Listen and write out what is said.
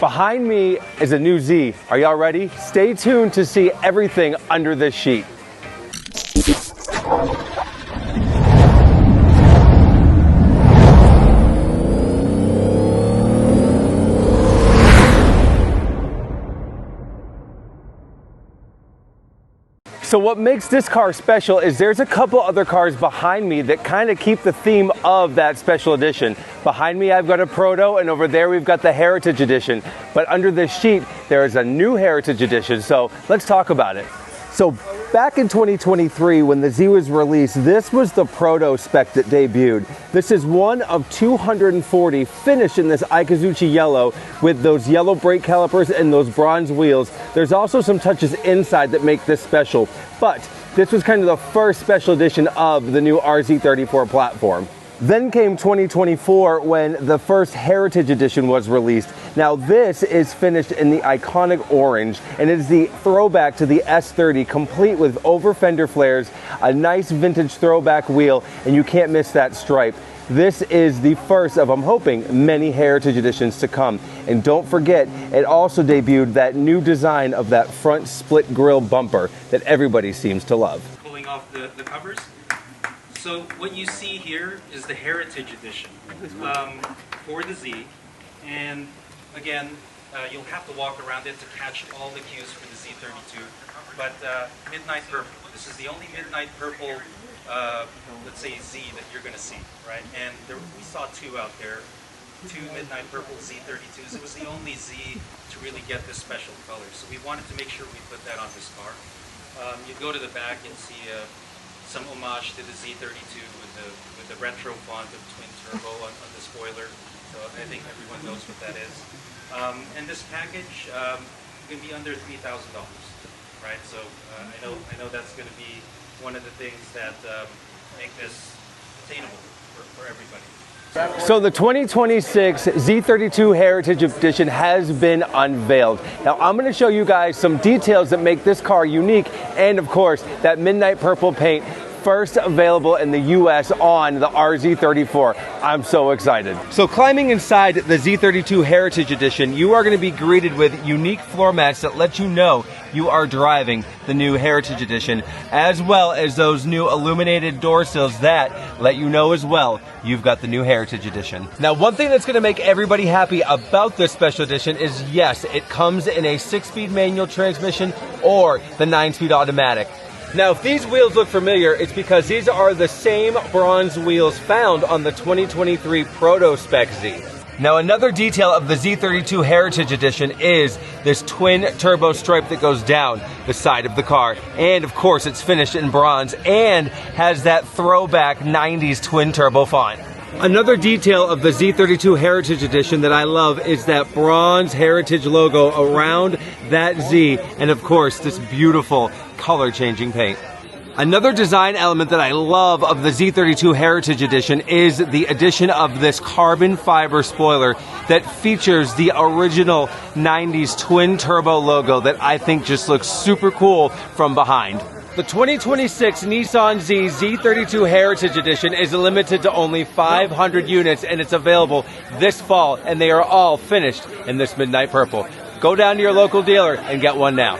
Behind me is a new Z. Are y'all ready? Stay tuned to see everything under this sheet. So what makes this car special is there's a couple other cars behind me that kind of keep the theme of that special edition. Behind me I've got a Proto, and over there we've got the Heritage Edition. But under this sheet there is a new Heritage Edition, so let's talk about it. So back in 2023 when the Z was released, this was the Proto spec that debuted. This is one of 240 finished in this Ikazuchi yellow with those yellow brake calipers and those bronze wheels. There's also some touches inside that make this special, but this was kind of the first special edition of the new RZ34 platform. Then came 2024 when the first Heritage Edition was released. Now this is finished in the iconic orange, and it is the throwback to the S30, complete with over fender flares, a nice vintage throwback wheel, and you can't miss that stripe. This is the first of, I'm hoping, many Heritage Editions to come. And don't forget, it also debuted that new design of that front split grille bumper that everybody seems to love. Pulling off the covers. So what you see here is the Heritage Edition for the Z, and again, you'll have to walk around it to catch all the cues for the Z32. But midnight purple. This is the only midnight purple, let's say Z that you're going to see, right? And we saw two out there, two midnight purple Z32s. It was the only Z to really get this special color, so we wanted to make sure we put that on this car. You go to the back and see some homage to the Z32 with the retro font of twin turbo on the spoiler. So I think everyone knows what that is. And this package can be under $3,000, right? So I know that's going to be one of the things that make this attainable for everybody. So the 2026 Z32 Heritage Edition has been unveiled. Now I'm going to show you guys some details that make this car unique, and of course that midnight purple paint, first available in the US on the RZ34. I'm so excited. So climbing inside the Z32 Heritage Edition, you are going to be greeted with unique floor mats that let you know you are driving the new Heritage Edition, as well as those new illuminated door sills that let you know as well you've got the new Heritage Edition. Now, one thing that's going to make everybody happy about this special edition is, yes, it comes in a 6-speed manual transmission or the 9-speed automatic. Now, if these wheels look familiar, it's because these are the same bronze wheels found on the 2023 Proto Spec Z. Now, another detail of the Z32 Heritage Edition is this twin turbo stripe that goes down the side of the car. And of course, it's finished in bronze and has that throwback 90s twin turbo font. Another detail of the Z32 Heritage Edition that I love is that bronze Heritage logo around that Z, and of course this beautiful color changing paint. Another design element that I love of the Z32 Heritage Edition is the addition of this carbon fiber spoiler that features the original 90s twin turbo logo that I think just looks super cool from behind. The 2026 Nissan Z Z32 Heritage Edition is limited to only 500 units, and it's available this fall, and they are all finished in this midnight purple. Go down to your local dealer and get one now.